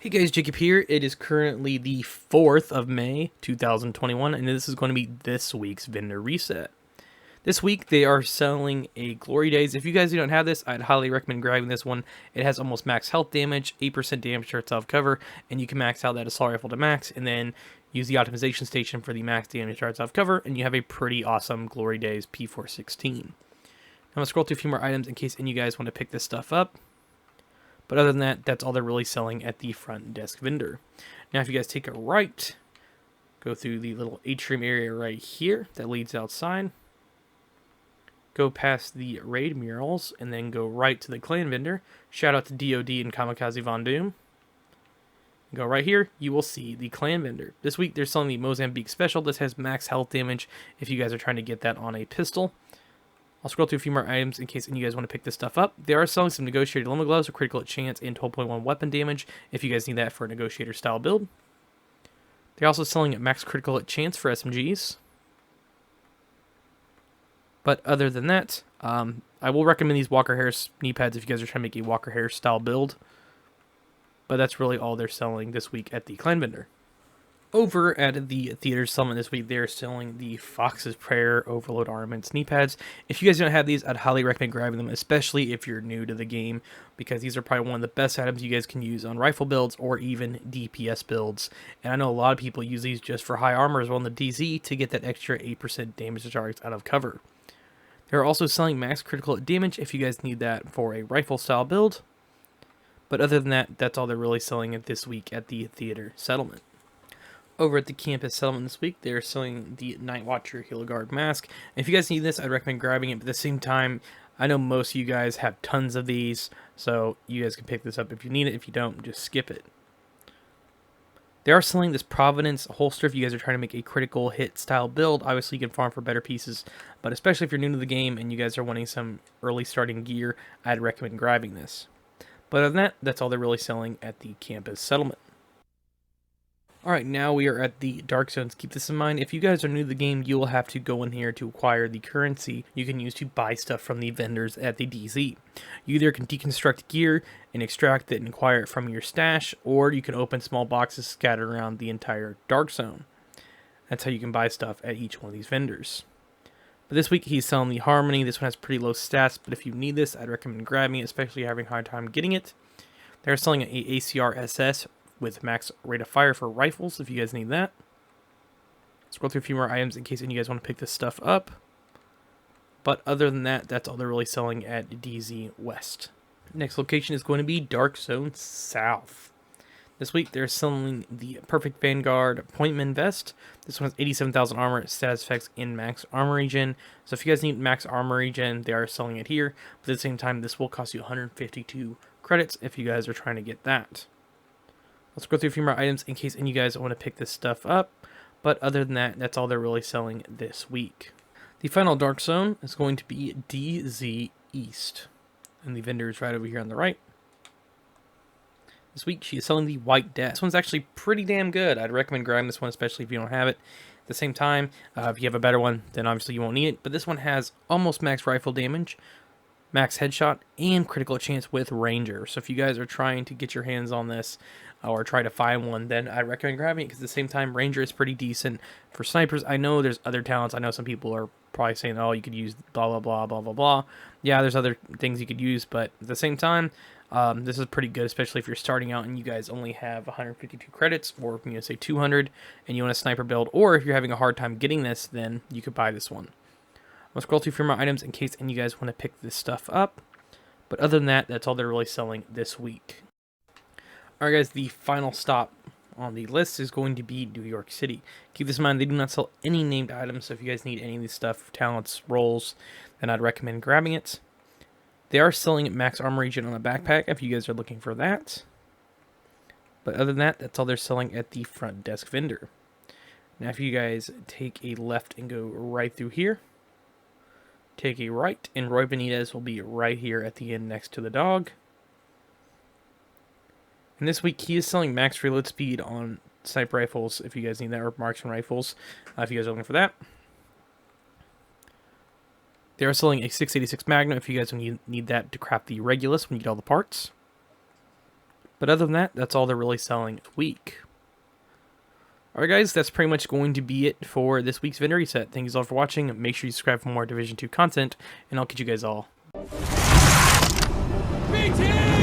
Hey guys, Jacob here. It is currently the 4th of May, 2021, and this is going to be this week's vendor reset. This week, they are selling a Glory Days. If you guys don't have this, I'd highly recommend grabbing this one. It has almost max health damage, 8% damage to itself cover, and you can max out that assault rifle to max, and then use the optimization station for the max damage to itself cover, and you have a pretty awesome Glory Days P416. I'm going to scroll through a few more items in case any of you guys want to pick this stuff up. But other than that, that's all they're really selling at the front desk vendor. Now, if you guys take a right, go through the little atrium area right here that leads outside, go past the raid murals, and then go right to the clan vendor. Shout out to DOD and Kamikaze Von Doom. Go right here, you will see the clan vendor. This week, they're selling the Mozambique Special. This has max health damage if you guys are trying to get that on a pistol. I'll scroll through a few more items in case any of you guys want to pick this stuff up. They are selling some Negotiator Limit Gloves with critical hit chance and 12.1 weapon damage if you guys need that for a Negotiator style build. They're also selling max critical hit chance for SMGs. But other than that, I will recommend these Walker Harris knee pads if you guys are trying to make a Walker Harris style build. But that's really all they're selling this week at the clan vendor. Over at the theater summit this week, they're selling the Fox's Prayer Overload Armaments knee pads. If you guys don't have these, I'd highly recommend grabbing them, especially if you're new to the game, because these are probably one of the best items you guys can use on rifle builds or even DPS builds. And I know a lot of people use these just for high armor as well in the DZ to get that extra 8% damage to targets out of cover. They're also selling max critical damage if you guys need that for a rifle style build. But other than that, that's all they're really selling it this week at the theater settlement. Over at the campus settlement this week, they're selling the Night Watcher Helo Guard mask. And if you guys need this, I'd recommend grabbing it. But at the same time, I know most of you guys have tons of these, so you guys can pick this up if you need it. If you don't, just skip it. They are selling this Providence holster if you guys are trying to make a critical hit style build. Obviously, you can farm for better pieces, but especially if you're new to the game and you guys are wanting some early starting gear, I'd recommend grabbing this. But other than that, that's all they're really selling at the campus settlement. Alright, now we are at the Dark Zones. Keep this in mind, if you guys are new to the game, you will have to go in here to acquire the currency you can use to buy stuff from the vendors at the DZ. You either can deconstruct gear and extract it and acquire it from your stash, or you can open small boxes scattered around the entire Dark Zone. That's how you can buy stuff at each one of these vendors. But this week, he's selling the Harmony. This one has pretty low stats, but if you need this, I'd recommend grabbing it, especially if you're having a hard time getting it. They're selling an ACR SS with max rate of fire for rifles, if you guys need that. Scroll through a few more items in case any of you guys want to pick this stuff up. But other than that, that's all they're really selling at DZ West. Next location is going to be Dark Zone South. This week, they're selling the Perfect Vanguard Appointment Vest. This one has 87,000 armor, status effects, and max armor regen. So if you guys need max armor regen, they are selling it here. But at the same time, this will cost you 152 credits if you guys are trying to get that. Let's go through a few more items in case any of you guys want to pick this stuff up. But other than that, that's all they're really selling this week. The final Dark Zone is going to be DZ East. And the vendor is right over here on the right. This week, she is selling the White Death. This one's actually pretty damn good. I'd recommend grabbing this one, especially if you don't have it. At the same time, if you have a better one, then obviously you won't need it. But this one has almost max rifle damage, max headshot, and critical chance with Ranger. So if you guys are trying to get your hands on this or try to find one, then I recommend grabbing it because at the same time, Ranger is pretty decent for snipers. I know there's other talents. I know some people are probably saying, oh, you could use blah, blah, blah, blah, blah, blah. Yeah, there's other things you could use, but at the same time, this is pretty good, especially if you're starting out and you guys only have 152 credits, or say 200, and you want a sniper build, or if you're having a hard time getting this, then you could buy this one. I'll scroll through a few more items in case any of you guys want to pick this stuff up. But other than that, that's all they're really selling this week. Alright guys, the final stop on the list is going to be New York City. Keep this in mind, they do not sell any named items, so if you guys need any of these stuff, talents, roles, then I'd recommend grabbing it. They are selling max armor regen on the backpack if you guys are looking for that. But other than that, that's all they're selling at the front desk vendor. Now if you guys take a left and go right through here, take a right, and Roy Benitez will be right here at the end next to the dog. And this week, he is selling max reload speed on sniper rifles, if you guys need that, or marksman rifles, if you guys are looking for that. They are selling a 686 Magnum if you guys need that to craft the Regulus when you get all the parts. But other than that, that's all they're really selling this week. Alright guys, that's pretty much going to be it for this week's vendor reset. Thank you all for watching. Make sure you subscribe for more Division 2 content, and I'll catch you guys all. BT!